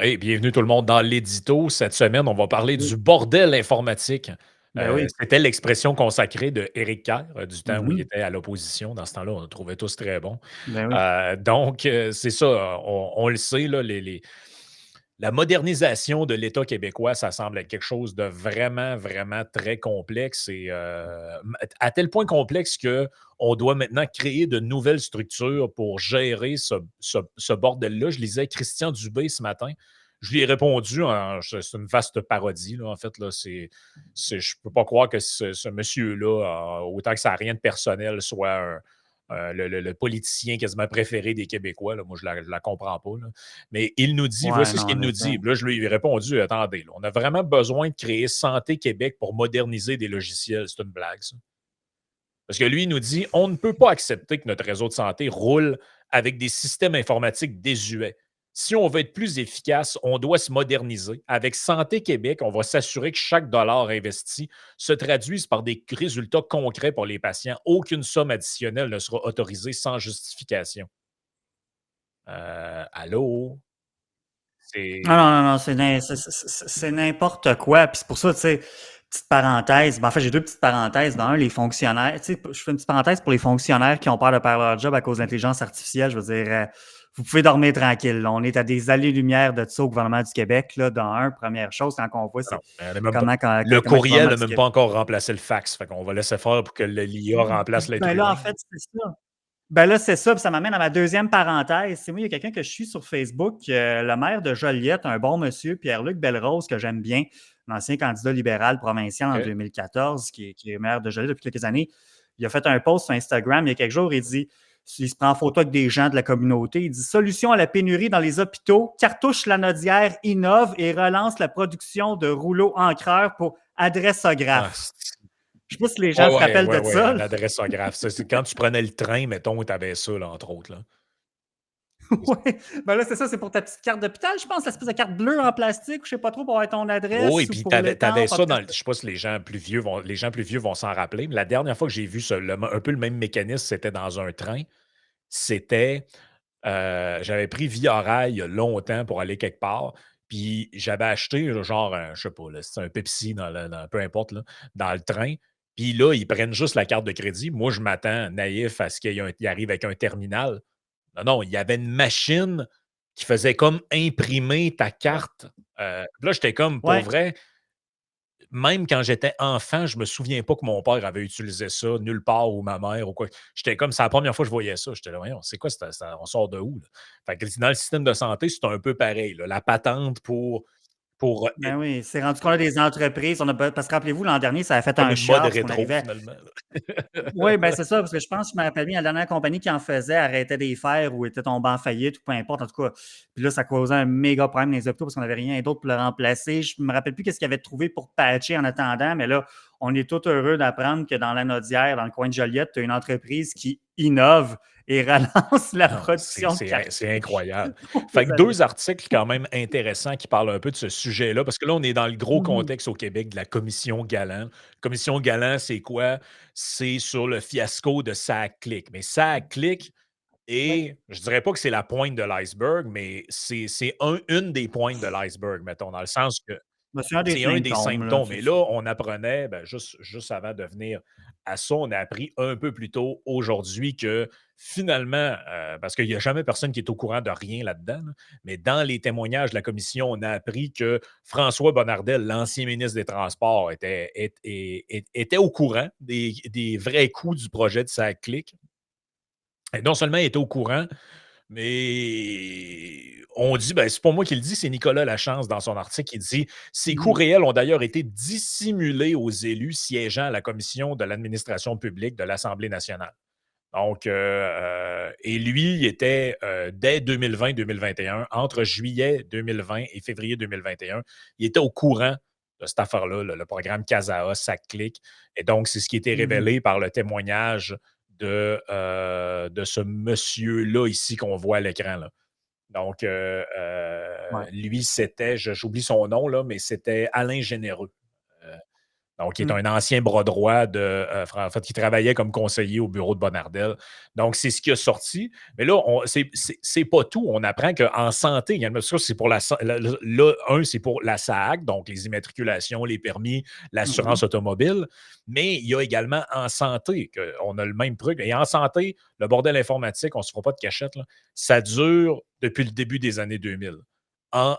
Hey, bienvenue tout le monde dans l'édito. Cette semaine, on va parler Oui. du bordel informatique. Ben oui. C'était l'expression consacrée de Éric Kerr, du temps où il Mmh. était à l'opposition. Dans ce temps-là, on le trouvait tous très bon. Ben oui. C'est ça, on le sait, là, la modernisation de l'État québécois, ça semble être quelque chose de vraiment, vraiment très complexe et à tel point complexe qu'on doit maintenant créer de nouvelles structures pour gérer ce bordel-là. Je lisais Christian Dubé ce matin. Je lui ai répondu, c'est une vaste parodie, là, en fait. Là, je ne peux pas croire que ce monsieur-là, autant que ça n'a rien de personnel, soit le politicien quasiment préféré des Québécois. Là. Moi, je ne la comprends pas. Là. Mais il nous dit, Ouais, voici ce non, qu'il nous dit. honnêtement. Puis là, je lui ai répondu, attendez, là, on a vraiment besoin de créer Santé Québec pour moderniser des logiciels. C'est une blague, ça. Parce que lui, il nous dit, on ne peut pas accepter que notre réseau de santé roule avec des systèmes informatiques désuets. Si on veut être plus efficace, on doit se moderniser. Avec Santé Québec, on va s'assurer que chaque dollar investi se traduise par des résultats concrets pour les patients. Aucune somme additionnelle ne sera autorisée sans justification. Allô? Non, C'est non, non, non, c'est n'importe quoi. Puis c'est pour ça, tu sais, petite parenthèse. Ben, en fait, j'ai deux petites parenthèses. Dans un, les fonctionnaires. Tu sais, je fais une petite parenthèse pour les fonctionnaires qui ont peur de perdre leur job à cause de l'intelligence artificielle. Je veux dire, vous pouvez dormir tranquille. Là. On est à des allées-lumière de ça au gouvernement du Québec. Là, dans un, première chose, quand on voit, non, c'est elle est même pas comment, le comment le courriel gouvernement n'a du même pas Québec. encore remplacé le fax. Fait qu'on va laisser faire pour que l'IA remplace l'être Ben là, humain. en fait, c'est ça. Ben là, c'est ça, puis ça m'amène à ma deuxième parenthèse. C'est moi, il y a quelqu'un que je suis sur Facebook, le maire de Joliette, un bon monsieur, Pierre-Luc Belrose, que j'aime bien, l'ancien candidat libéral provincial en OK. 2014, qui est maire de Joliette depuis quelques années. Il a fait un post sur Instagram il y a quelques jours, il se prend en photo avec des gens de la communauté, il dit Solution à la pénurie dans les hôpitaux, Cartouche Lanaudière innove et relance la production de rouleaux encreurs pour Ah, adressographe. c'est Je ne sais pas si les ouais, gens se ouais, rappellent ouais, de ouais, ça. un adressographe. Ça, c'est quand tu prenais le train, mettons, tu avais ça, là, entre autres, là. Oui, ben là, c'est ça, c'est pour ta petite carte d'hôpital, je pense, l'espèce de carte bleue en plastique, ou je sais pas trop, pour avoir ton Oh, et adresse ou puis pour t'avais l'étampe. En ça tout cas, dans le je sais pas si les gens plus vieux vont s'en rappeler, mais la dernière fois que j'ai vu un peu le même mécanisme, c'était dans un train. C'était, j'avais pris Via Rail il y a longtemps pour aller quelque part, puis j'avais acheté genre je sais pas là, c'est un Pepsi peu importe là, dans le train. Puis là, ils prennent juste la carte de crédit. Moi, je m'attends, naïf, à ce qu'il arrive avec un terminal. Non, non, il y avait une machine qui faisait comme imprimer ta carte. Là, j'étais comme, pour ouais, vrai, même quand j'étais enfant, je me souviens pas que mon père avait utilisé ça nulle part ou ma mère ou quoi. J'étais comme, c'est la première fois que je voyais ça. J'étais là, voyons, c'est quoi, on sort de où? Là? Fait que dans le système de santé, c'est un peu pareil. Là. La patente pour ben oui, c'est rendu qu'on a des entreprises. Parce que rappelez-vous, l'an dernier, ça a fait comme un une mode chiard parce qu'on rétro, arrivait. finalement. Oui, ben c'est ça, parce que je pense que je me rappelle bien, la dernière compagnie qui en faisait arrêtait des faire ou était tombée en faillite ou peu importe, en tout cas. Puis là, ça causait un méga problème dans les hôpitaux parce qu'on n'avait rien d'autre pour le remplacer. Je me rappelle plus qu'est-ce qu'il avait trouvé pour patcher en attendant, mais là, on est tout heureux d'apprendre que dans la Nodière, dans le coin de Joliette, tu as une entreprise qui innove et relance la Non, production de c'est cartouches incroyable. pour Fait les que adresses. 2 articles quand même intéressants qui parlent un peu de ce sujet-là, parce que là, on est dans le gros Mhm. contexte au Québec de la commission Galant. Commission Galant, c'est quoi? C'est sur le fiasco de SAC-Clic. Mais SAC-Clic Oui. et je dirais pas que c'est la pointe de l'iceberg, mais c'est une des pointes de l'iceberg, mettons, dans le sens que Ben, c'est un des c'est un des symptômes, là. symptômes. Et là, on apprenait, ben, juste avant de venir à ça, on a appris un peu plus tôt aujourd'hui que finalement, parce qu'il n'y a jamais personne qui est au courant de rien là-dedans, là, mais dans les témoignages de la commission, on a appris que François Bonnardel, l'ancien ministre des Transports, était au courant des vrais coûts du projet de sa clique. Et non seulement il était au courant, mais on dit, ben, c'est pas moi qui le dis, c'est Nicolas Lachance dans son article qui dit ces coûts Mhm. réels ont d'ailleurs été dissimulés aux élus siégeant à la commission de l'administration publique de l'Assemblée nationale. Donc, et lui, il était dès 2020-2021, entre juillet 2020 et février 2021, il était au courant de cette affaire-là, le programme CASAA, SAC-Clic. Et donc, c'est ce qui était Mhm. révélé par le témoignage de ce monsieur-là ici qu'on voit à l'écran. Là. Donc, Ouais. lui, c'était, j'oublie son nom, là, mais c'était Alain Généreux. Donc, il est Mmh. un ancien bras droit de, en fait, qui travaillait comme conseiller au bureau de Bonnardel. Donc, c'est ce qui a sorti. Mais là, c'est pas tout. On apprend qu'en santé, il y a ça, c'est pour là, un, c'est pour la SAAC, donc les immatriculations, les permis, Oui. l'assurance automobile. Mais il y a également en santé, qu'on a le même truc. Et en santé, le bordel informatique, on ne se fera pas de cachette, là, ça dure depuis le début des années 2000. En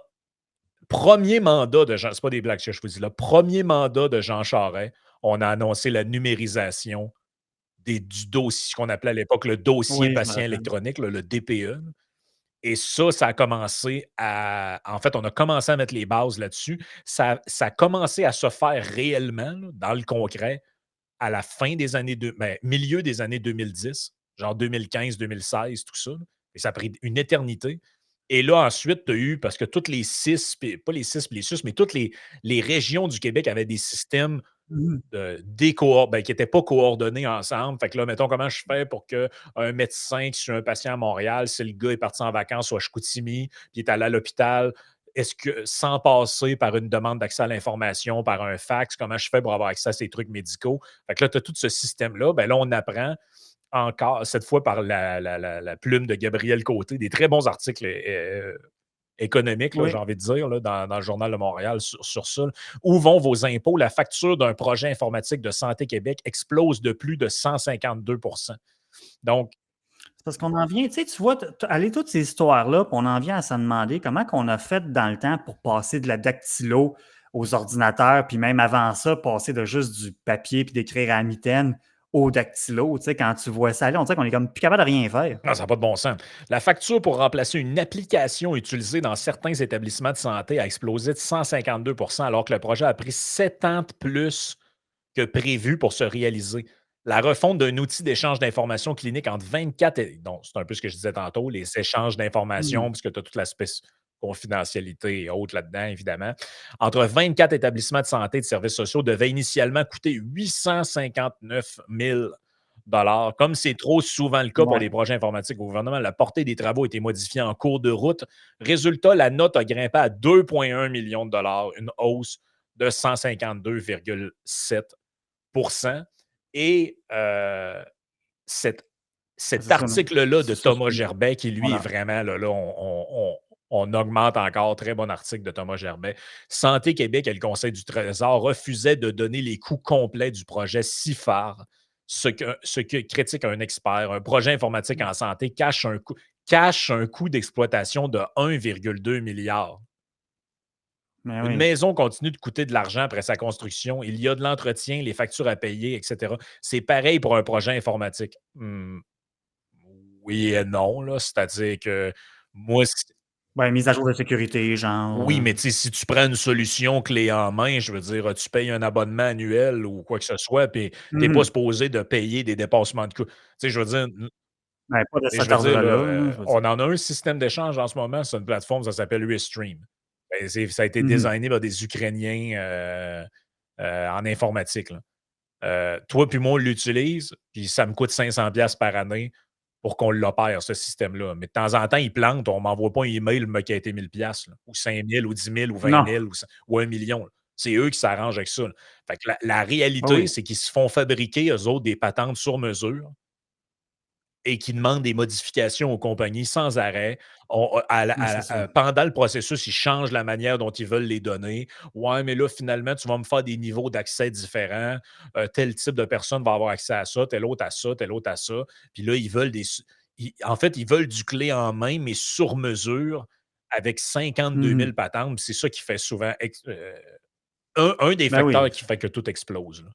premier mandat de Jean, c'est pas des blagues, ce que je vous dis, le premier mandat de Jean Charest, on a annoncé la numérisation du dossier, ce qu'on appelait à l'époque le dossier Oui, je me patient rappelle. électronique, là, le DPE. Et ça a commencé à. En fait, on a commencé à mettre les bases là-dessus. Ça a commencé à se faire réellement, là, dans le concret, à la fin des années milieu des années 2010, genre 2015-2016, tout ça. Là. Et ça a pris une éternité. Et là, ensuite, tu as eu, parce que toutes les six, pas les six, les sus, mais toutes les régions du Québec avaient des systèmes Mmh. qui n'étaient pas coordonnés ensemble. Fait que là, mettons, comment je fais pour qu'un médecin qui suit un patient à Montréal, si le gars est parti en vacances ou à Chicoutimi, puis il est allé à l'hôpital, est-ce que sans passer par une demande d'accès à l'information, par un fax, comment je fais pour avoir accès à ces trucs médicaux? Fait que là, tu as tout ce système-là. Ben là, on apprend encore, cette fois par la plume de Gabriel Côté, des très bons articles économique, là, j'ai Oui. envie de dire, là, dans le Journal de Montréal sur ça. Où vont vos impôts? La facture d'un projet informatique de Santé Québec explose de plus de 152. Donc, C'est parce qu'on en vient, tu sais, tu vois, aller toutes ces histoires-là, puis on en vient à se demander comment qu'on a fait dans le temps pour passer de la dactylo aux ordinateurs, puis même avant ça, passer de juste du papier puis d'écrire à la mitaine au dactylo. Tu sais, quand tu vois ça, là, on dirait qu'on est comme plus capable de rien faire. non, ça n'a pas de bon sens. La facture pour remplacer une application utilisée dans certains établissements de santé a explosé de 152 alors que le projet a pris 7 ans de plus que prévu pour se réaliser. La refonte d'un outil d'échange d'informations cliniques entre 24 et. Donc, c'est un peu ce que je disais tantôt, les échanges d'informations, Mhm. parce que tu as toute l'aspect confidentialité et autres là-dedans, évidemment. Entre 24 établissements de santé et de services sociaux devait initialement coûter 859 000. Comme c'est trop souvent le cas pour Ouais, des projets informatiques au gouvernement, la portée des travaux a été modifiée en cours de route. Résultat, la note a grimpé à 2,1 millions de dollars, une hausse de 152,7. Et cet, ben, cet c'est ça, non. article-là de C'est ça, Thomas Gerbet, qui lui est voilà. vraiment, là, on augmente encore, très bon article de Thomas Gerbet. Santé Québec et le Conseil du Trésor refusaient de donner les coûts complets du projet CIFAR, ce que critique un expert. Un projet informatique en santé cache un coût d'exploitation de 1,2 milliard. Mais Une oui. maison continue de coûter de l'argent après sa construction. Il y a de l'entretien, les factures à payer, etc. C'est pareil pour un projet informatique. Oui et non, là. C'est-à-dire que moi, Ouais, mise à jour de sécurité, genre. oui, mais tu sais, si tu prends une solution clé en main, je veux dire, tu payes un abonnement annuel ou quoi que ce soit, puis tu n'es pas Mhm. supposé de payer des dépassements de coûts. Tu sais, je veux dire, Ben, pas de et je cet veux dire, là, ordre-là, là, je veux dire. on en a un système d'échange en ce moment sur une plateforme, ça s'appelle Ustream. Ben, ça a été Mhm. designé par des Ukrainiens en informatique, là. Toi puis moi, on l'utilise, puis ça me coûte 500 pièces par année pour qu'on l'opère, ce système-là. Mais de temps en temps, il plante, on ne m'envoie pas un email qui a été 1000 pièces ou 5000 ou 10 000 ou 20 Non. 000 ou 1 million. Là. C'est eux qui s'arrangent avec ça. Là. Fait que la Ah réalité, oui. c'est qu'ils se font fabriquer, eux autres, des patentes sur mesure et qui demandent des modifications aux compagnies sans arrêt. Mais c'est ça. Pendant le processus, ils changent la manière dont ils veulent les donner. Ouais, mais là, finalement, tu vas me faire des niveaux d'accès différents. Tel type de personne va avoir accès à ça, tel autre à ça, tel autre à ça. Puis là, ils veulent en fait, ils veulent du clé en main, mais sur mesure, avec 52 000 Mhm. patentes. C'est ça qui fait souvent un des Ben facteurs oui. qui fait que tout explose. Là.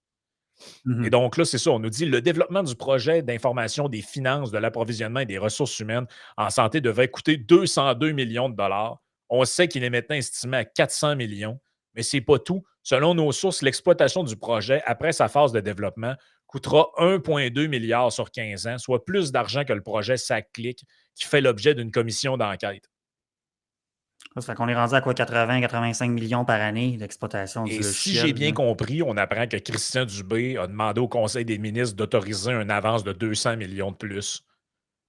Et Mhm. donc là, c'est ça, on nous dit le développement du projet d'information des finances, de l'approvisionnement et des ressources humaines en santé devait coûter 202 millions de dollars. On sait qu'il est maintenant estimé à 400 millions, mais ce n'est pas tout. Selon nos sources, l'exploitation du projet, après sa phase de développement, coûtera 1,2 milliard sur 15 ans, soit plus d'argent que le projet SAC-CLIC qui fait l'objet d'une commission d'enquête. Ça fait qu'on est rendu à quoi, 80-85 millions par année d'exploitation du Et si j'ai logiciel, bien là. compris, on apprend que Christian Dubé a demandé au Conseil des ministres d'autoriser une avance de 200 millions de plus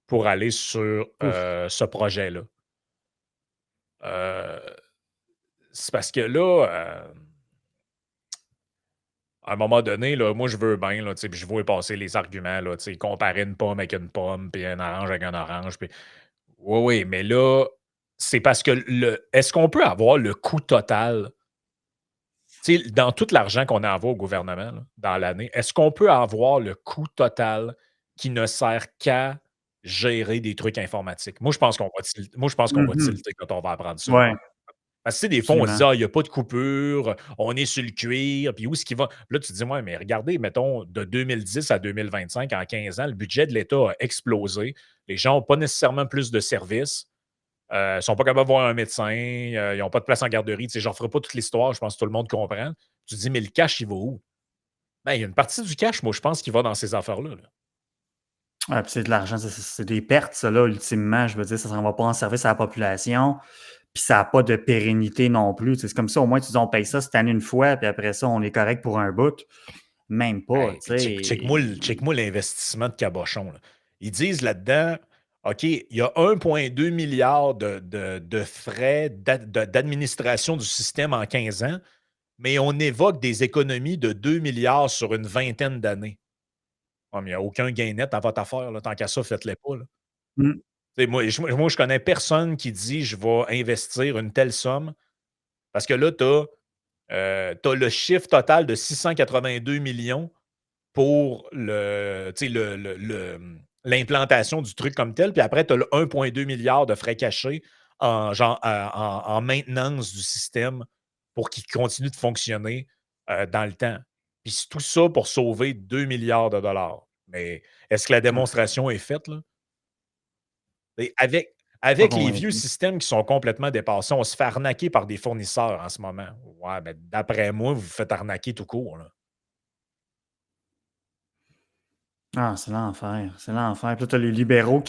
pour aller sur Ouf. ce projet-là. C'est parce que là, À un moment donné, là, moi, je veux bien, là, tu sais, puis je vois passer les arguments, là, tu sais, comparer une pomme avec une pomme, puis un orange avec un orange, puis oui, oui, mais là, c'est parce que est-ce qu'on peut avoir le coût total? Tu sais, dans tout l'argent qu'on envoie au gouvernement, là, dans l'année, est-ce qu'on peut avoir le coût total qui ne sert qu'à gérer des trucs informatiques? Moi, je pense qu'on va Mhm. tilter quand on va apprendre ça. Ouais, Parce que, tu sais, des fois, on se dit: absolument. «Ah, il y a pas de coupure, on est sur le cuir, puis où est-ce qu'il va?» Là, tu te dis: «Ouais, mais regardez, mettons, de 2010 à 2025, en 15 ans, le budget de l'État a explosé. Les gens ont pas nécessairement plus de services, sont pas capables de voir un médecin, ils ont pas de place en garderie». Tu sais, j'en ferai pas toute l'histoire, je pense que tout le monde comprend. Tu te dis: «Mais le cash, il va où?» Ben, il y a une partie du cash, moi, je pense, qui va dans ces affaires-là, là. Ouais, puis c'est de l'argent, c'est des pertes, ça, là, ultimement. Je veux dire, ça ne s'en va pas en service à la population. Puis ça n'a pas de pérennité non plus. Tu sais, c'est comme ça, au moins, tu dis, on paye ça cette année une fois, puis après ça, on est correct pour un bout. Même pas, Hey, tu puis sais. check-moi l'investissement de cabochon, là. Ils disent là-dedans, OK, il y a 1,2 milliard de frais d'administration du système en 15 ans, mais on évoque des économies de 2 milliards sur une vingtaine d'années. Ouais, mais il n'y a aucun gain net à votre affaire, là. Tant qu'à ça, faites-les pas, là. Mm. Tu sais, moi, je connais personne qui dit: «Je vais investir une telle somme», parce que là, tu as le chiffre total de 682 millions pour tu sais, l'implantation du truc comme tel. Puis après, tu as le 1,2 milliard de frais cachés en, genre, en maintenance du système pour qu'il continue de fonctionner dans le temps. Puis c'est tout ça pour sauver 2 milliards de dollars. Mais est-ce que la Ouais, démonstration est faite, là? Et pas avec les vieux convaincu. systèmes qui sont complètement dépassés, on se fait arnaquer par des fournisseurs en ce moment. Ouais, ben, d'après moi, vous vous faites arnaquer tout court, là. Ah, c'est l'enfer. C'est l'enfer. Puis là, tu as les libéraux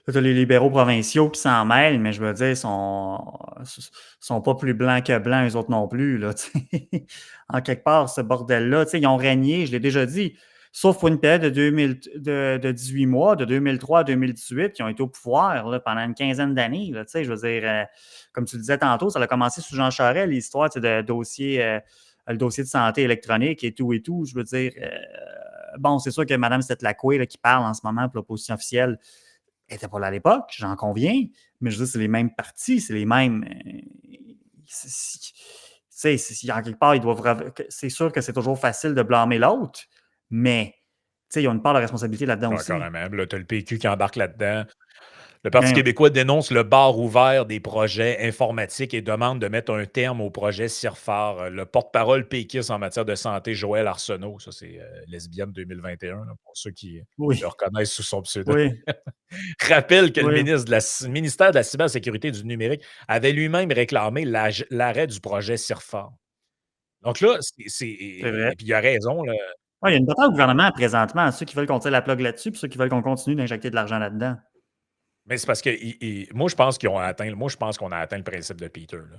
là, t'as les libéraux provinciaux qui s'en mêlent, mais je veux dire, sont pas plus blancs que blancs, eux autres non plus, là, tu sais. En quelque part, ce bordel-là, tu sais, ils ont régné, je l'ai déjà dit, sauf pour une période de 2000 de 18 mois, de 2003 à 2018, qui ont été au pouvoir, là, pendant une quinzaine d'années, là, tu sais, je veux dire, comme tu le disais tantôt, ça a commencé sous Jean Charest, l'histoire, tu sais, le dossier de santé électronique et tout, je veux dire, bon, c'est sûr que Mme Stetlacoué, là, qui parle en ce moment pour l'opposition officielle, n'était pas là à l'époque, j'en conviens, mais je veux dire, c'est les mêmes partis, c'est les mêmes. Tu sais, en quelque part, ils doivent. C'est sûr que c'est toujours facile de blâmer l'autre, mais tu sais, ils ont une part de responsabilité là-dedans Ouais, aussi. carrément. Là, tu as le PQ qui embarque là-dedans. Le Parti Ben, québécois dénonce le bar ouvert des projets informatiques et demande de mettre un terme au projet CIRFAR. Le porte-parole péquiste en matière de santé, Joël Arsenault, ça c'est lesbienne 2021, là, pour ceux qui le oui, reconnaissent sous son pseudo, oui, rappelle que le oui, ministère de la cybersécurité et du numérique avait lui-même réclamé l'arrêt du projet CIRFAR. Donc là, c'est vrai. et puis il a raison, là. Ouais, il y a une bataille au gouvernement présentement, ceux qui veulent qu'on tire la plug là-dessus, puis ceux qui veulent qu'on continue d'injecter de l'argent là-dedans. Mais c'est parce que moi, je pense qu'on a atteint le principe de Peter, là.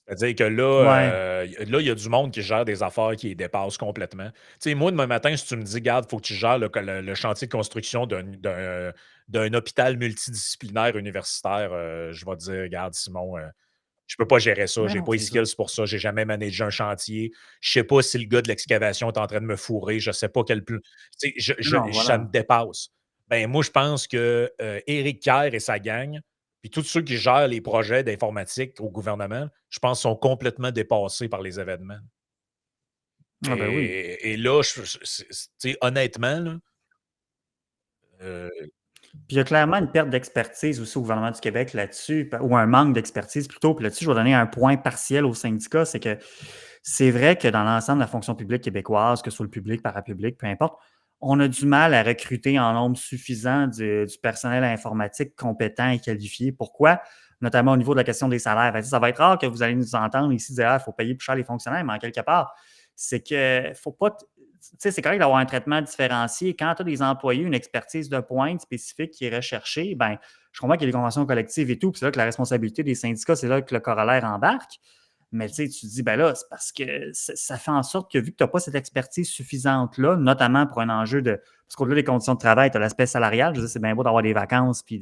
C'est-à-dire que là, Ouais. là, il y a du monde qui gère des affaires qui les dépassent complètement. Tu sais, moi, demain matin, si tu me dis: «Garde, il faut que tu gères le chantier de construction d'un hôpital multidisciplinaire universitaire», je vais te dire: «Regarde, Simon, je peux pas gérer ça, Mais j'ai non, pas les c'est ça. skills pour ça, j'ai jamais managé un chantier, je sais pas si le gars de l'excavation est en train de me fourrer, je sais pas quel plus, tu sais, Non, ça me voilà. dépasse. Ben, moi, je pense que, Éric Kerr et sa gang, puis tous ceux qui gèrent les projets d'informatique au gouvernement, je pense sont complètement dépassés par les événements. Ah ben oui. Et là, tu sais, honnêtement, là, heu Puis il y a clairement une perte d'expertise aussi au gouvernement du Québec là-dessus, ou un manque d'expertise plutôt. Puis là-dessus, je vais donner un point partiel au syndicat, c'est que c'est vrai que dans l'ensemble de la fonction publique québécoise, que ce soit le public, parapublic, peu importe, on a du mal à recruter en nombre suffisant du personnel informatique compétent et qualifié. Pourquoi? Notamment au niveau de la question des salaires. Fait que ça va être rare que vous allez nous entendre ici dire il faut payer plus cher les fonctionnaires, mais en quelque part, c'est que faut pas. Tu sais, c'est correct d'avoir un traitement différencié. Quand tu as des employés, une expertise de pointe spécifique qui est recherchée, ben, je comprends qu'il y a des conventions collectives et tout, puis c'est là que la responsabilité des syndicats, c'est là que le corollaire embarque. Mais tu sais, tu te dis, ben là, c'est parce que ça fait en sorte que vu que tu n'as pas cette expertise suffisante-là, notamment pour un enjeu de. Parce qu'au-delà des conditions de travail, tu as l'aspect salarial. Je veux dire, c'est bien beau d'avoir des vacances puis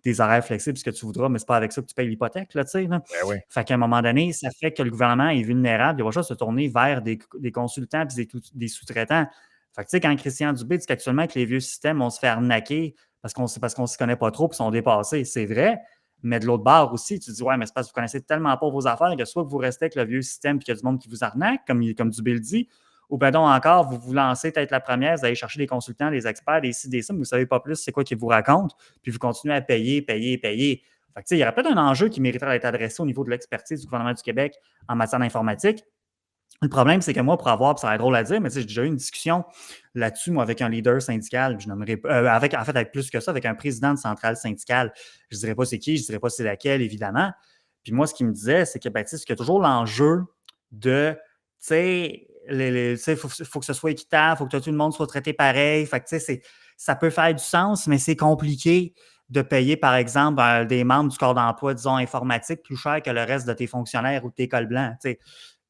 des horaires flexibles, ce que tu voudras, mais c'est pas avec ça que tu payes l'hypothèque, là, tu sais, là. Ben oui. Fait qu'à un moment donné, ça fait que le gouvernement est vulnérable. Il va juste se tourner vers des consultants puis des sous-traitants. Fait que, tu sais, quand Christian Dubé dit qu'actuellement, avec les vieux systèmes, on se fait arnaquer parce qu'on ne s'y connaît pas trop et sont dépassés, c'est vrai. Mais de l'autre bord aussi, tu dis, ouais, mais c'est parce que vous connaissez tellement pas vos affaires que soit que vous restez avec le vieux système et qu'il y a du monde qui vous arnaque, comme Dubé le dit, ou bien donc encore, vous vous lancez peut-être la première, vous allez chercher des consultants, des experts, des ci, des ça, mais vous ne savez pas plus c'est quoi qu'ils vous racontent, puis vous continuez à payer, payer, payer. Fait que, il y aurait peut-être un enjeu qui mériterait d'être adressé au niveau de l'expertise du gouvernement du Québec en matière d'informatique. Le problème, c'est que moi, pour avoir, puis ça va être drôle à dire, mais j'ai déjà eu une discussion là-dessus, moi, avec un leader syndical, je nommerai, avec plus que ça, avec un président de centrale syndicale. Je ne dirais pas c'est qui, je ne dirais pas c'est laquelle, évidemment. Puis moi, ce qu'il me disait, c'est que, ben, qu'il y a toujours l'enjeu de, tu sais, il faut que ce soit équitable, il faut que tout le monde soit traité pareil. Fait que, tu sais, ça peut faire du sens, mais c'est compliqué de payer, par exemple, des membres du corps d'emploi, disons, informatique, plus cher que le reste de tes fonctionnaires ou de tes cols blancs. Tu sais,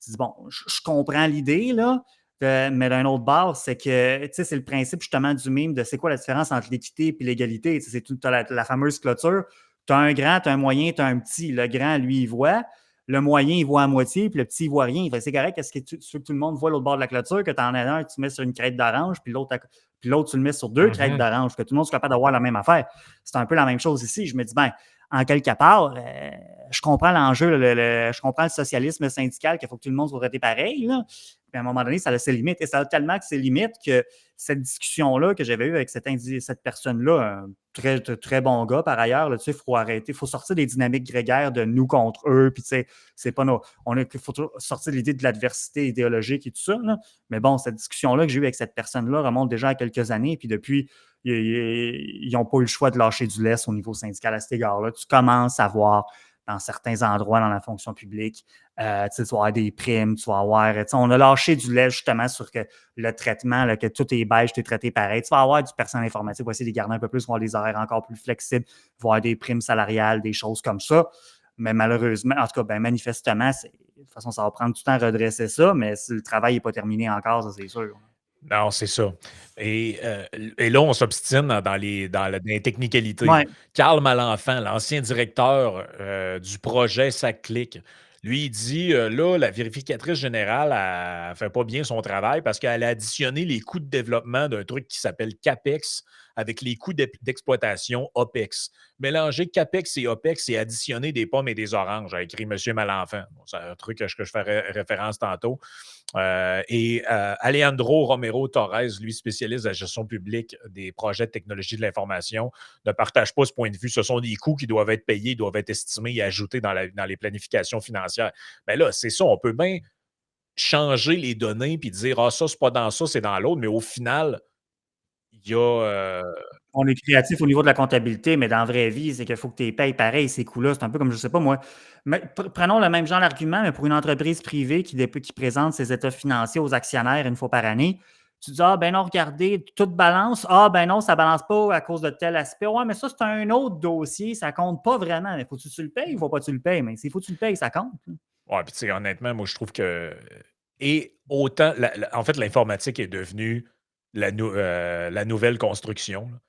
tu dis, bon, je comprends l'idée, là, mais d'un autre bord, c'est que, tu sais, c'est le principe justement du mime de c'est quoi la différence entre l'équité et l'égalité. Tu sais, tu as la fameuse clôture. Tu as un grand, tu as un moyen, tu as un petit. Le grand, lui, il voit. Le moyen, il voit à moitié, puis le petit, il voit rien. C'est correct, est-ce que tu veux que tout le monde voit l'autre bord de la clôture, que tu en as un, tu mets sur une crête d'orange, puis l'autre, tu le mets sur deux crêtes Mhm. d'orange, que tout le monde soit capable d'avoir la même affaire. C'est un peu la même chose ici. Je me dis, ben, en quelque part, je comprends l'enjeu, je comprends le socialisme syndical qu'il faut que tout le monde soit traité pareil, là. Puis à un moment donné, ça a ses limites. Et ça a tellement que ses limites que cette discussion-là que j'avais eue avec cette personne-là, un très, très bon gars par ailleurs, là, tu sais, il faut arrêter, il faut sortir des dynamiques grégaires de nous contre eux. Puis, tu sais, c'est pas il faut sortir de l'idée de l'adversité idéologique et tout ça, là. Mais bon, cette discussion-là que j'ai eue avec cette personne-là remonte déjà à quelques années. Puis depuis, ils n'ont pas eu le choix de lâcher du lest au niveau syndical à cet égard-là. Tu commences à voir dans certains endroits dans la fonction publique, tu vas avoir des primes, tu vas avoir. On a lâché du lest justement sur que le traitement, là, que tout est beige, tout est traité pareil. Tu vas avoir du personnel informatique, on va essayer de les garder un peu plus, on va avoir des horaires encore plus flexibles, avoir des primes salariales, des choses comme ça. Mais malheureusement, en tout cas, ben, manifestement, de toute façon, ça va prendre du temps à redresser ça, mais le travail n'est pas terminé encore, ça c'est sûr. Non, c'est ça. Et là, on s'obstine dans les technicalités. Ouais. Carl Malenfant, l'ancien directeur du projet SAC-Clic, lui, il dit là, la vérificatrice générale, elle ne fait pas bien son travail parce qu'elle a additionné les coûts de développement d'un truc qui s'appelle CAPEX avec les coûts d'exploitation OPEX. Mélanger CAPEX et OPEX et additionner des pommes et des oranges, a écrit M. Malenfant. Bon, c'est un truc que je ferai référence tantôt. Alejandro Romero Torres, lui, spécialiste de la gestion publique des projets de technologie de l'information, ne partage pas ce point de vue. Ce sont des coûts qui doivent être payés, doivent être estimés et ajoutés dans les planifications financières. Mais là, c'est ça, on peut bien changer les données puis dire ah, ça, c'est pas dans ça, c'est dans l'autre, mais au final, il y a. On est créatif au niveau de la comptabilité, mais dans la vraie vie, c'est qu'il faut que tu les payes pareil, ces coûts-là. C'est un peu comme, je ne sais pas moi, mais prenons le même genre d'argument, mais pour une entreprise privée qui présente ses états financiers aux actionnaires une fois par année. Tu dis, ah ben non, regardez, tout balance. Ah ben non, ça ne balance pas à cause de tel aspect. Ouais, mais ça, c'est un autre dossier, ça ne compte pas vraiment. Mais faut-tu que tu le payes ou faut pas que tu le payes? Mais s'il faut que tu le payes, ça compte. Ouais, puis tu sais, honnêtement, moi, je trouve que. Et autant. En fait, l'informatique est devenue la nouvelle construction, là.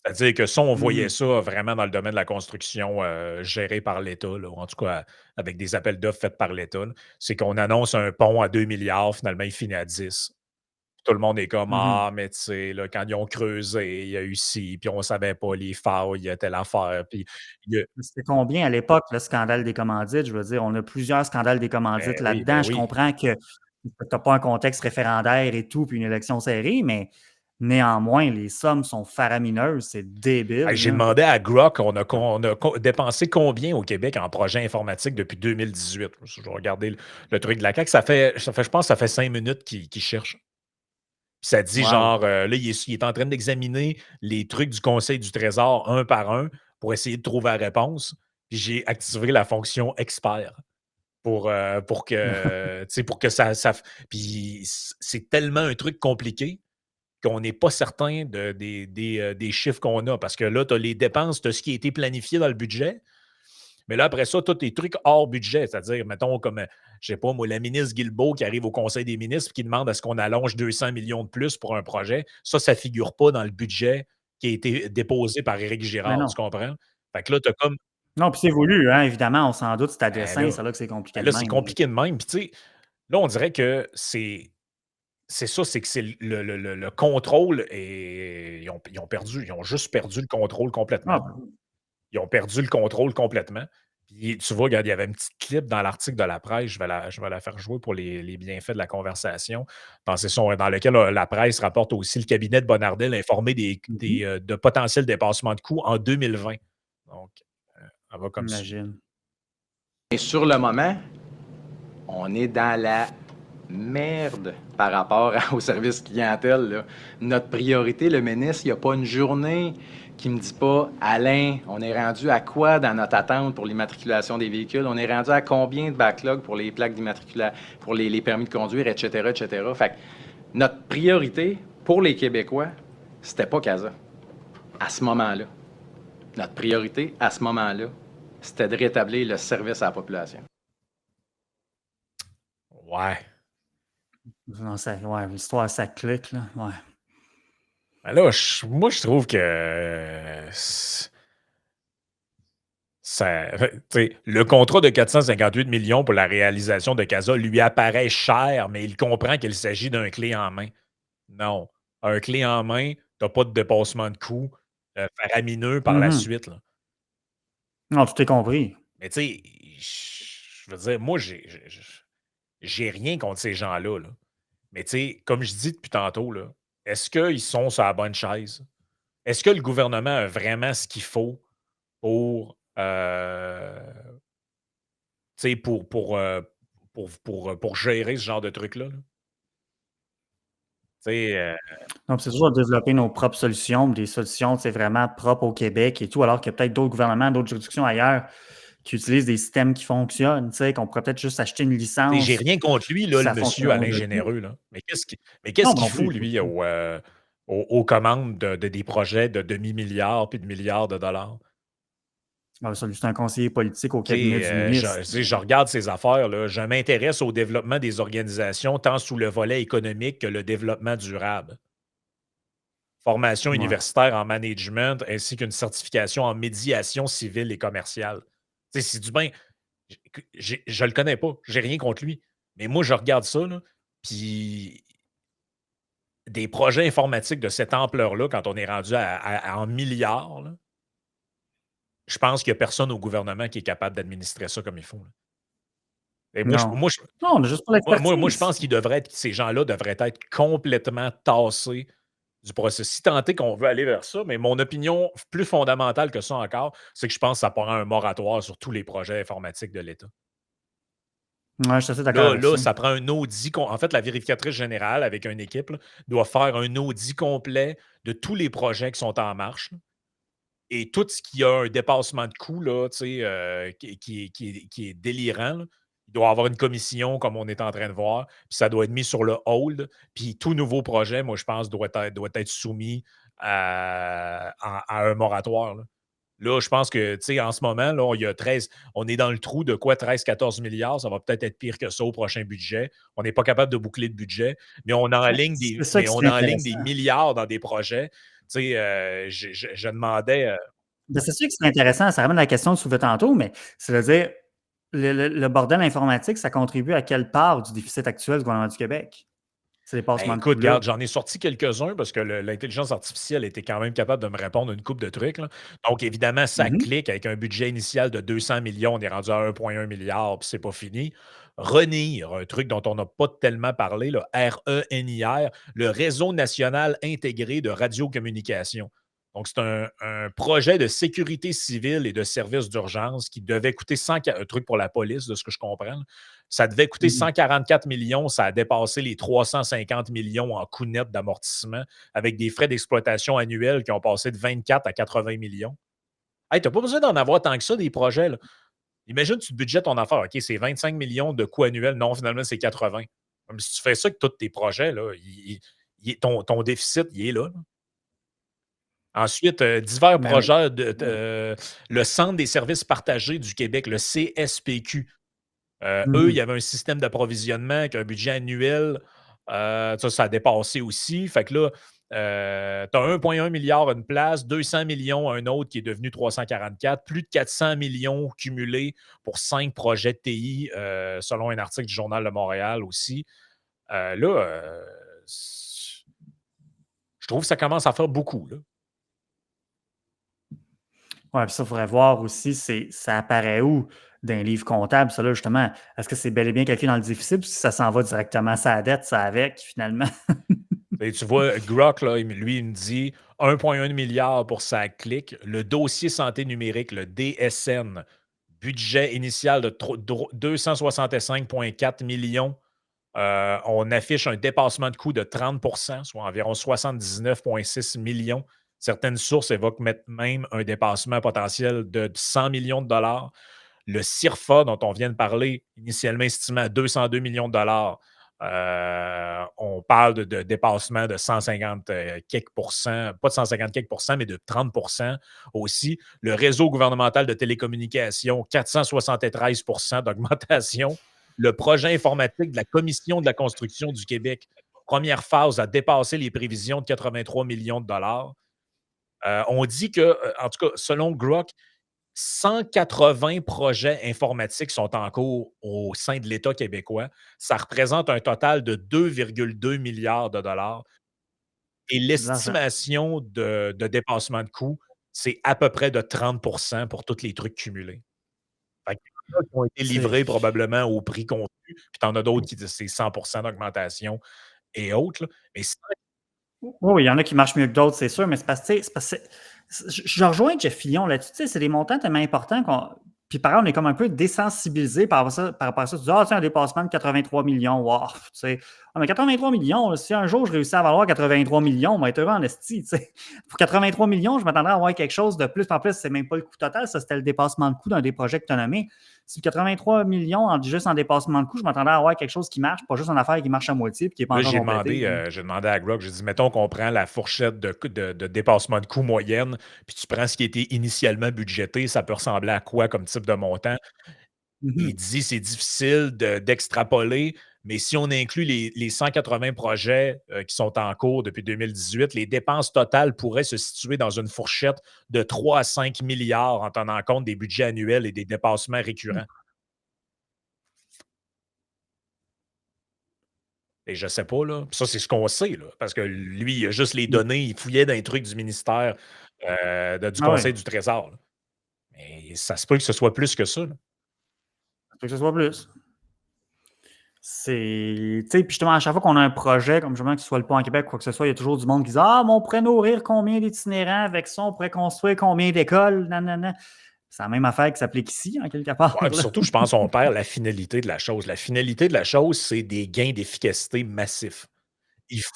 C'est-à-dire que ça, on voyait Mhm. ça vraiment dans le domaine de la construction gérée par l'État, là, ou en tout cas avec des appels d'offres faits par l'État, là. C'est qu'on annonce un pont à 2 milliards, finalement, il finit à 10. Tout le monde est comme Mhm. ah, mais tu sais, là, quand ils ont creusé, il y a eu ci, puis on ne savait pas les failles, il y a telle affaire. Puis, C'était combien à l'époque, le scandale des commandites? Je veux dire, on a plusieurs scandales des ben commandites oui, ben là-dedans. Je oui. comprends que tu n'as pas un contexte référendaire et tout, puis une élection serrée, mais néanmoins, les sommes sont faramineuses. C'est Hey, débile, j'ai là. demandé à Grok, on a dépensé combien au Québec en projet informatique depuis 2018. Je vais regarder le truc de la CAQ. Je pense que ça fait 5 minutes qu'il cherche. Puis ça dit Wow. genre, là, il est en train d'examiner les trucs du Conseil du Trésor un par un pour essayer de trouver la réponse. Puis j'ai activé la fonction expert pour que, tu sais, pour que ça. Puis c'est tellement un truc compliqué qu'on n'est pas certain des chiffres qu'on a. Parce que là, tu as les dépenses, tu as ce qui a été planifié dans le budget. Mais là, après ça, tu as tes trucs hors budget. C'est-à-dire, mettons, comme, je sais pas, moi, la ministre Guilbeault qui arrive au Conseil des ministres et qui demande à ce qu'on allonge 200 millions de plus pour un projet. Ça ne figure pas dans le budget qui a été déposé par Éric Mais Girard. Tu non. comprends? Fait que là, tu as comme. Non, puis c'est voulu, hein, évidemment, on s'en doute, c'est à Ben dessein, là, c'est là que c'est compliqué ben de là, c'est même, là. compliqué de même. Puis tu sais, là, on dirait que c'est ça, c'est que c'est le contrôle et ils ont perdu, ils ont juste perdu le contrôle complètement. Ah, Ils ont perdu le contrôle complètement. Puis tu vois, regarde, il y avait un petit clip dans l'article de la presse, je vais la faire jouer pour les bienfaits de la conversation, dans lequel la presse rapporte aussi le cabinet de Bonnardel informé mmh de potentiels dépassements de coûts en 2020. Donc, elle va comme suit. J'imagine. Et sur le moment, on est dans la merde par rapport au service clientèle, là. Notre priorité, le ministre, il n'y a pas une journée qui me dit pas, Alain, on est rendu à quoi dans notre attente pour l'immatriculation des véhicules? On est rendu à combien de backlog pour les plaques d'immatriculation, pour les permis de conduire, etc., etc. Fait que notre priorité pour les Québécois, c'était pas Casa à ce moment-là. Notre priorité à ce moment-là, c'était de rétablir le service à la population. Ouais. Non, ouais, l'histoire, ça clique, là. Ouais. Ben là, moi, je trouve que tu sais, le contrat de 458 millions pour la réalisation de Casa lui apparaît cher, mais il comprend qu'il s'agit d'un clé en main. Non. Un clé en main, tu n'as pas de dépassement de coût faramineux par la Mmh suite, là. Non, tout est compris. Mais tu sais, je veux dire, moi, j'ai rien contre ces gens-là, là. Mais tu sais, comme je dis depuis tantôt, là, est-ce qu'ils sont sur la bonne chaise? Est-ce que le gouvernement a vraiment ce qu'il faut pour, tu sais, pour gérer ce genre de truc-là, là? Tu sais, Donc, c'est toujours de développer nos propres solutions, des solutions, c'est vraiment propres au Québec et tout, alors qu'il y a peut-être d'autres gouvernements, d'autres juridictions ailleurs qui utilisent des systèmes qui fonctionnent, tu sais, qu'on pourrait peut-être juste acheter une tu sais, j'ai licence, rien contre lui, puis là, le ça monsieur fonctionne Alain de tout. Généreux, là. Mais Non, qu'est-ce moi qu'il non fout, plus. lui, aux commandes de des projets de demi-milliards puis de milliards de dollars? Ah, ça, lui, c'est un conseiller politique au Tu cabinet du sais, ministre. tu sais, je regarde ces affaires, là, je m'intéresse au développement des organisations, tant sous le volet économique que le développement durable. Formation Ouais. universitaire en management ainsi qu'une certification en médiation civile et commerciale. Tu sais, c'est du bien. Je le connais pas, j'ai rien contre lui. Mais moi, je regarde ça, là, puis des projets informatiques de cette ampleur-là, quand on est rendu en milliards, là, je pense qu'il y a personne au gouvernement qui est capable d'administrer ça comme il faut, là. Et moi, je Non. moi, je Non, on a juste pas moi, je l'expertise. pense ces gens-là devraient être complètement tassés du processus. Si tant est qu'on veut aller vers ça, mais mon opinion plus fondamentale que ça encore, c'est que je pense que ça prend un moratoire sur tous les projets informatiques de l'État. Ouais, je suis assez d'accord avec Là, ça. ça prend un audit. En fait, la vérificatrice générale, avec une équipe, là, doit faire un audit complet de tous les projets qui sont en marche, là. Et tout ce qui a un dépassement de coût, là, tu sais, qui est délirant, là, il doit y avoir une commission, comme on est en train de voir, puis ça doit être mis sur le hold. Puis tout nouveau projet, moi, je pense, doit être soumis à un moratoire, là. Là, je pense que, tu sais, en ce moment, là, il y a 13, on est dans le trou de quoi, 13-14 milliards. Ça va peut-être être pire que ça au prochain budget. On n'est pas capable de boucler le budget, mais Ouais, c'est ça qui serait des intéressant. milliards dans des projets. Tu sais, je demandais. Ben, c'est sûr que c'est intéressant, ça ramène à la question que tu soulevais tantôt, mais c'est-à-dire, le bordel informatique, ça contribue à quelle part du déficit actuel du gouvernement du Québec? Ces Ben, dépassements de écoute, coûts-là. regarde, j'en ai sorti quelques-uns parce que l'intelligence artificielle était quand même capable de me répondre à une coupe de trucs, là. Donc, évidemment, ça Mmh clique avec un budget initial de 200 millions. On est rendu à 1,1 milliard, puis c'est pas fini. RENIR, un truc dont on n'a pas tellement parlé, là, RENIR, le Réseau national intégré de radiocommunication. Donc, c'est un projet de sécurité civile et de services d'urgence qui devait coûter un truc pour la police, de ce que je comprends, là. Ça devait coûter mh. 144 millions, ça a dépassé les 350 millions en coût net d'amortissement, avec des frais d'exploitation annuels qui ont passé de 24 à 80 millions. Hey, tu n'as pas besoin d'en avoir tant que ça, des projets, là. Imagine, tu te budgètes ton affaire. OK, c'est 25 millions de coûts annuels. Non, finalement, c'est 80. Comme si tu fais ça avec tous tes projets, là, ton déficit, il est là, là. Ensuite, divers Ben oui. projets Ouais. le Centre des services partagés du Québec, le CSPQ. Eux, il y Mmh avait un système d'approvisionnement avec un budget annuel. Ça a dépassé aussi. Fait que là, Tu as 1,1 milliard à une place, 200 millions à un autre qui est devenu 344, plus de 400 millions cumulés pour 5 projets de TI, selon un article du Journal de Montréal aussi. Là, je trouve que ça commence à faire beaucoup, là. Ouais, puis ça, il faudrait voir aussi, ça apparaît où dans les livres comptables, ça là, justement. Est-ce que c'est bel et bien calculé dans le déficit ou si ça s'en va directement à la dette, ça avec, finalement? Et tu vois, Grok, là, lui, il me dit 1,1 milliard pour sa clique. Le dossier santé numérique, le DSN, budget initial de 265,4 millions. On affiche un dépassement de coût de 30 soit environ 79,6 millions. Certaines sources évoquent même un dépassement potentiel de 100 millions de dollars. Le CIRFA, dont on vient de parler, initialement estimé à 202 millions de dollars, on parle de dépassement de 150 quelques pourcents, pas de 150 quelques pourcents, mais de 30 aussi. Le réseau gouvernemental de télécommunications, 473 d'augmentation. Le projet informatique de la Commission de la construction du Québec, première phase, a dépassé les prévisions de 83 millions de dollars. On dit que, en tout cas, selon Grok, 180 projets informatiques sont en cours au sein de l'État québécois. Ça représente un total de 2,2 milliards de dollars. Et C'est de l'argent. l'estimation de dépassement de coûts, c'est à peu près de 30 pour tous les trucs cumulés. Fait qu'il y en a qui ont été C'est... livrés probablement au prix conçu, puis tu en as d'autres qui disent c'est 100 d'augmentation et autres, là. Mais Oui, il y en a qui marchent mieux que d'autres, c'est sûr, mais c'est parce que, tu sais, je rejoins Jeff Fillon là-dessus, tu sais, c'est des montants tellement importants puis pareil, on est comme un peu désensibilisé par rapport à ça. Tu dis, ah, tiens, un dépassement de 83 millions, wow, tu sais. Ah, mais 83 millions, si un jour je réussis à valoir 83 millions, on va être heureux en esti, tu sais. Pour 83 millions, je m'attendrais à avoir quelque chose de plus. En plus, c'est même pas le coût total, ça, c'était le dépassement de coût d'un des projets que tu as nommé. Si 83 millions juste en dépassement de coût, je m'attendais à avoir quelque chose qui marche, pas juste une affaire qui marche à moitié puis qui n'est pas là, encore complétée. j'ai demandé à Grok, j'ai dit, mettons qu'on prend la fourchette de dépassement de coût moyenne, puis tu prends ce qui était initialement budgété, ça peut ressembler à quoi comme type de montant? Il Mhm. dit c'est difficile d'extrapoler, mais si on inclut les 180 projets qui sont en cours depuis 2018, les dépenses totales pourraient se situer dans une fourchette de 3 à 5 milliards en tenant compte des budgets annuels et des dépassements récurrents. Et je sais pas, là. Ça, c'est ce qu'on sait, là, parce que lui, il a juste les données, il fouillait dans les trucs du ministère du Ah oui, Conseil du Trésor, là. Mais ça se peut que ce soit plus que ça, là. ça peut que ce soit plus. C'est. Tu sais, puis justement, à chaque fois qu'on a un projet, comme justement que ce soit le pont à Québec, quoi que ce soit, il y a toujours du monde qui dit, ah, mais on pourrait nourrir combien d'itinérants avec ça, on pourrait construire combien d'écoles, nanana. C'est la même affaire qui s'applique ici, en quelque part. Ouais, puis surtout, je pense qu'on perd la finalité de la chose. La finalité de la chose, c'est des gains d'efficacité massifs. Il f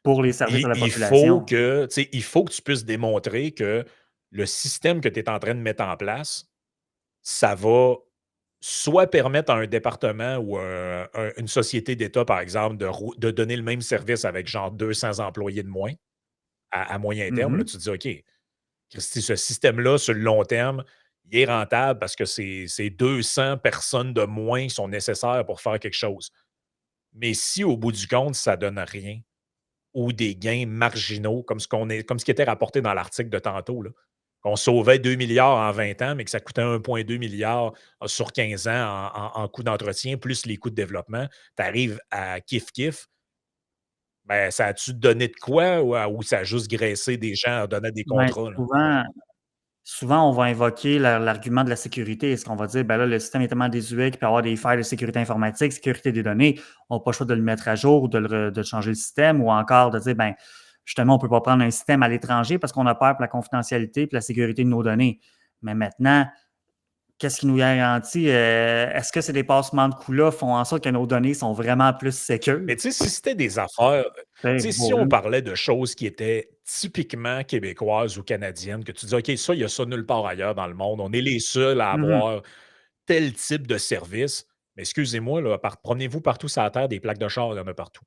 Pour les services à la il faut population. que, tu sais, il faut que tu puisses démontrer que le système que tu es en train de mettre en place, ça va soit permettre à un département ou une société d'État, par exemple, de donner le même service avec genre 200 employés de moins à moyen terme. Là, Mhm. tu te dis, OK, Christy, ce système-là, sur le long terme, il est rentable parce que c'est 200 personnes de moins qui sont nécessaires pour faire quelque chose. Mais si au bout du compte, ça donne rien ou des gains marginaux, comme ce qui était rapporté dans l'article de tantôt, là, qu'on sauvait 2 milliards en 20 ans, mais que ça coûtait 1,2 milliard sur 15 ans en coûts d'entretien, plus les coûts de développement, tu arrives à kiff-kiff. Ben, ça a-tu donné de quoi ou ça a juste graissé des gens en donnant des Ben, contrats, là? souvent, on va invoquer l'argument de la sécurité. Est-ce qu'on va dire, ben là, le système est tellement désuet qu'il peut y avoir des failles de sécurité informatique, sécurité des données, on n'a pas le choix de le mettre à jour ou de changer le système, ou encore de dire, ben, justement, on ne peut pas prendre un système à l'étranger parce qu'on a peur pour la confidentialité et la sécurité de nos données. Mais maintenant, qu'est-ce qui nous garantit? Est-ce que ces dépassements de coûts-là font en sorte que nos données sont vraiment plus sécures? Mais tu sais, si c'était des affaires, Ben, tu sais, si on voilà. parlait de choses qui étaient typiquement québécoises ou canadiennes, que tu dis: «OK, ça, il y a ça nulle part ailleurs dans le monde. On est les seuls à Mhm. avoir tel type de service». Mais excusez-moi, là, promenez-vous partout sur la terre, des plaques de char, il y en a partout.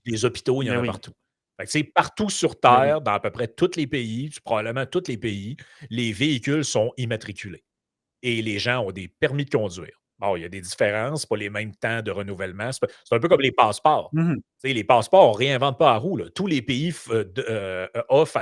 Des hôpitaux, il y en Ben a oui, partout. Fait que, tu sais, partout sur ben oui. terre, dans à peu près tous les pays, probablement tous les pays, les véhicules sont immatriculés et les gens ont des permis de conduire. Bon, il y a des différences, pas les mêmes temps de renouvellement. C'est un peu comme les passeports. Mhm. Tu sais, les passeports, on ne réinvente pas la roue, là. Tous les pays offrent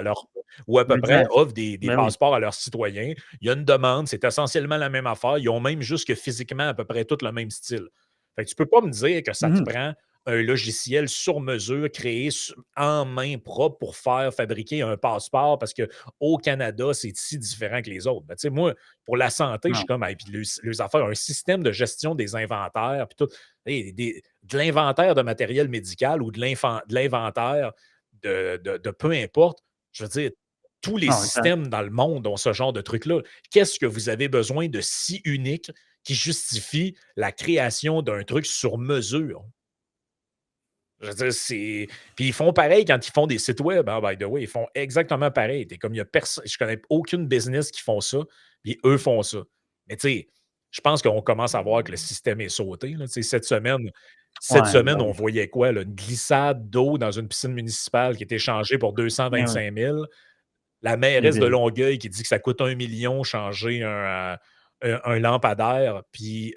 ou à peu près, Exact. offrent des Ben oui. passeports à leurs citoyens. Il y a une demande, c'est essentiellement la même affaire. Ils ont même juste que physiquement à peu près tout le même style. Fait que tu peux pas me dire que ça te Mhm. prend un logiciel sur mesure créé en main propre pour faire fabriquer un passeport parce qu'au Canada, c'est si différent que les autres. Ben, tu sais, moi, pour la santé, je suis Non. comme, hey, puis les affaires, un système de gestion des inventaires, puis tout, hey, de l'inventaire de matériel médical ou de l'inventaire de peu importe. Je veux dire, tous les Non, exact. systèmes dans le monde ont ce genre de truc-là. Qu'est-ce que vous avez besoin de si unique qui justifie la création d'un truc sur mesure? Je veux dire, c'est. Puis ils font pareil quand ils font des sites web, hein, by the way. Ils font exactement pareil. T'es comme il y a personne. Je connais aucune business qui font ça, puis eux font ça. Mais tu sais, je pense qu'on commence à voir que le système est sauté, là. Tu sais, cette Ouais, semaine, ben on oui. voyait quoi, là? Une glissade d'eau dans une piscine municipale qui était échangée pour Ben oui. 225 000. La mairesse de Débile. Longueuil qui dit que ça coûte 1 million changer un lampadaire, puis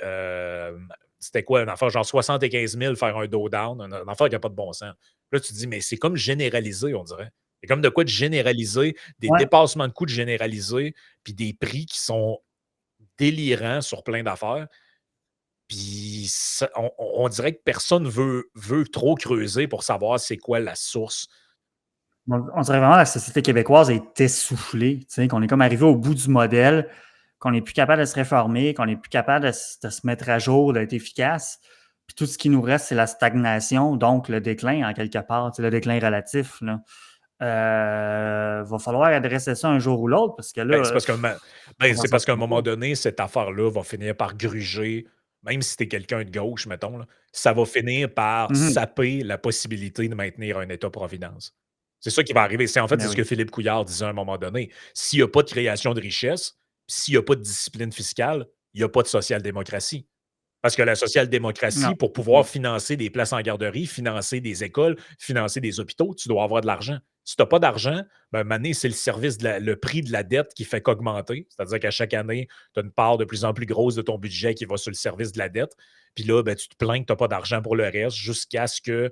c'était quoi, une affaire genre 75 000 faire un dos down, une affaire qui n'a pas de bon sens. Là, tu te dis, mais c'est comme généralisé, on dirait. C'est comme de quoi de généraliser, des Ouais. dépassements de coûts de généraliser, puis des prix qui sont délirants sur plein d'affaires. Puis on dirait que personne veut trop creuser pour savoir c'est quoi la source. On dirait vraiment que la société québécoise est essoufflée, tu sais, qu'on est comme arrivé au bout du modèle, qu'on n'est plus capable de se réformer, qu'on n'est plus capable de se mettre à jour, d'être efficace. Puis tout ce qui nous reste, c'est la stagnation, donc le déclin en quelque part, c'est le déclin relatif, là. Va falloir adresser ça un jour ou l'autre parce que Ben, là, on c'est s'en parce qu'à un sort moment pas. donné, cette affaire-là va finir par gruger, même si tu es quelqu'un de gauche, mettons, là, ça va finir par Mhm. saper la possibilité de maintenir un État-providence. C'est ça qui va arriver. C'est Ben ce que oui. Philippe Couillard disait à un moment donné. S'il n'y a pas de création de richesse, s'il n'y a pas de discipline fiscale, il n'y a pas de social-démocratie. Parce que la Non, social-démocratie, pour pouvoir effectivement. financer des places en garderie, financer des écoles, financer des hôpitaux, tu dois avoir de l'argent. Si tu n'as pas d'argent, ben, à un moment donné, c'est le prix de la dette qui fait qu'augmenter. C'est-à-dire qu'à chaque année, tu as une part de plus en plus grosse de ton budget qui va sur le service de la dette. Puis là, ben, tu te plains que tu n'as pas d'argent pour le reste jusqu'à ce que,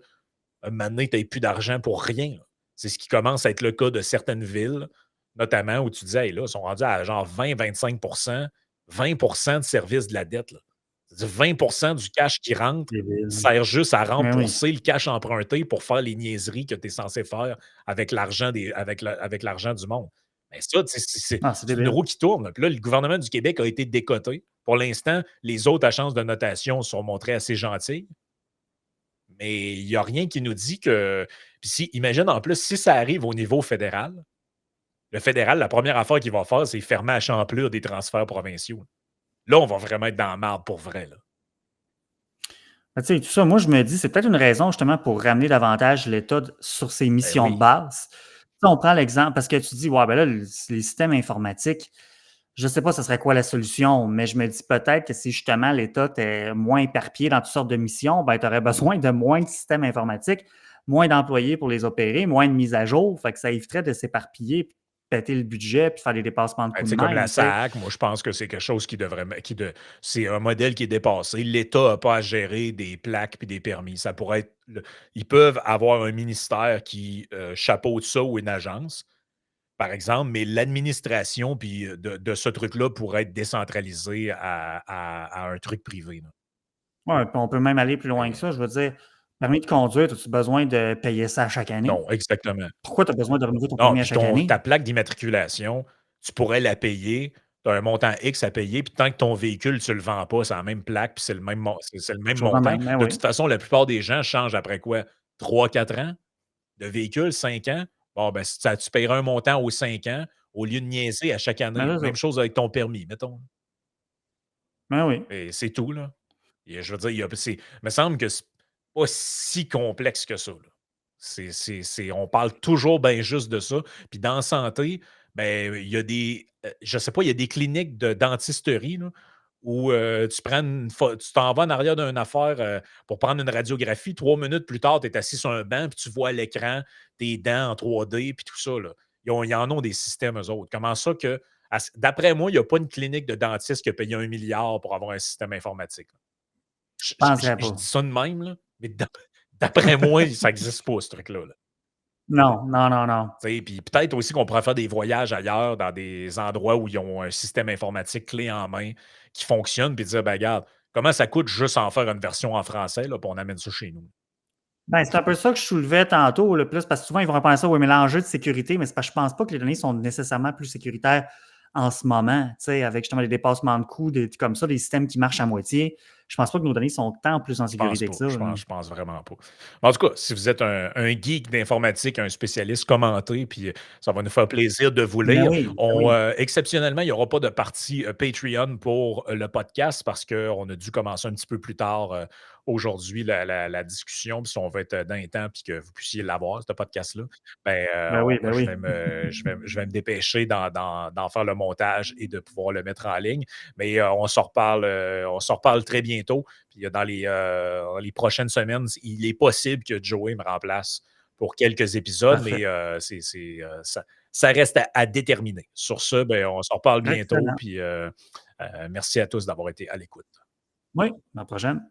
un moment donné, tu n'aies plus d'argent pour rien, là. C'est ce qui commence à être le cas de certaines villes, notamment où tu disais, hey, là, ils sont rendus à genre 20-25 20 de service de la dette, là. C'est-à-dire 20 du cash qui rentre Débile. sert juste à Ben oui. rembourser le cash emprunté pour faire les niaiseries que tu es censé faire avec avec l'argent du monde. Mais ça, tu sais, Ah, c'est c'est une débile. roue qui tourne. Puis là, le gouvernement du Québec a été décoté. Pour l'instant, les autres agences de notation sont montrées assez gentilles, mais il n'y a rien qui nous dit que. Puis si, imagine en plus, si ça arrive au niveau fédéral, le fédéral, la première affaire qu'il va faire, c'est fermer à champlure des transferts provinciaux. Là, on va vraiment être dans la marde pour vrai, là. Ben, tu sais, tout ça, moi, je me dis, c'est peut-être une raison justement pour ramener davantage l'État sur ses Ben missions de oui. base. Tu sais, on prend l'exemple, parce que tu dis, ouais, ben là, les systèmes informatiques, je ne sais pas ce serait quoi la solution, mais je me dis peut-être que si justement l'État était moins éparpillé dans toutes sortes de missions, ben, tu aurais besoin de moins de systèmes informatiques, moins d'employés pour les opérer, moins de mises à jour. Fait que ça éviterait de s'éparpiller, puis de péter le budget, puis faire des dépassements de Ben, tu coups de sais, comme la même, tu sais. SAC, moi, je pense que c'est quelque chose qui devrait. C'est un modèle qui est dépassé. L'État n'a pas à gérer des plaques et des permis. Ça pourrait être. Ils peuvent avoir un ministère qui chapeaute ça ou une agence, par exemple, mais l'administration puis de ce truc-là pourrait être décentralisée à un truc privé, là. Ouais, puis on peut même aller plus loin que Et ça. Je veux dire, permis de conduire, as-tu besoin de payer ça à chaque année? non, exactement. Pourquoi tu as besoin de renouveler ton Non, permis à puis chaque année? ta plaque d'immatriculation, tu pourrais la payer. Tu as un montant X à payer, puis tant que ton véhicule, tu ne le vends pas, c'est la même plaque, puis c'est le même Chose de montant. même, ben De oui. toute façon, la plupart des gens changent après quoi? 3 4 ans de véhicule, 5 ans? Bon, ben, tu payeras un montant aux 5 ans au lieu de niaiser à chaque Ben, année. c'est Même ça. chose avec ton permis, mettons. Ben oui. Et c'est tout, là. Et je veux dire, il me semble que c'est pas si complexe que ça, là. On parle toujours bien juste de ça. Puis dans la santé, ben, il y a je sais pas, il y a des cliniques de dentisterie, là, où tu t'en vas en arrière d'une affaire pour prendre une radiographie. 3 minutes plus tard, tu es assis sur un banc, puis tu vois à l'écran tes dents en 3D, puis tout ça, là. Ils en ont des systèmes, eux autres. Comment ça que D'après moi, il n'y a pas une clinique de dentiste qui a payé 1 milliard pour avoir un système informatique. Je penserais Je pas. dis ça de même, là, mais d'après moi, ça n'existe pas, ce truc-là. Là. Non, non, non, non. Puis peut-être aussi qu'on pourrait faire des voyages ailleurs, dans des endroits où ils ont un système informatique clé en main qui fonctionne, puis dire, ben regarde, comment ça coûte juste en faire une version en français, là, puis on amène ça chez nous. Ben, c'est un peu ça que je soulevais tantôt, le plus, parce que souvent, ils vont répondre à ça, oui, mais l'enjeu de sécurité, mais c'est parce que je pense pas que les données sont nécessairement plus sécuritaires en ce moment, tu sais, avec justement les dépassements de coûts, des trucs comme ça, des systèmes qui marchent à moitié. Je pense pas que nos données sont tant plus en Je pense sécurité pas. que ça. Je pense vraiment pas. En tout cas, si vous êtes un geek d'informatique, un spécialiste, commentez, puis ça va nous faire plaisir de vous Ben lire. oui, ben oui. Exceptionnellement, il n'y aura pas de partie Patreon pour le podcast parce qu'on a dû commencer un petit peu plus tard aujourd'hui la discussion. Puis si on veut être dans les temps puis que vous puissiez l'avoir, ce podcast-là, ben, Ben oui, ben je oui. je vais me dépêcher d'en faire le montage et de pouvoir le mettre en ligne. Mais on s'en reparle très bientôt. Puis dans les prochaines semaines, il est possible que Joey me remplace pour quelques épisodes, Parfait. mais ça reste à déterminer. Sur ce, ben, on s'en reparle bientôt. Excellent. Puis merci à tous d'avoir été à l'écoute. Oui, à la prochaine.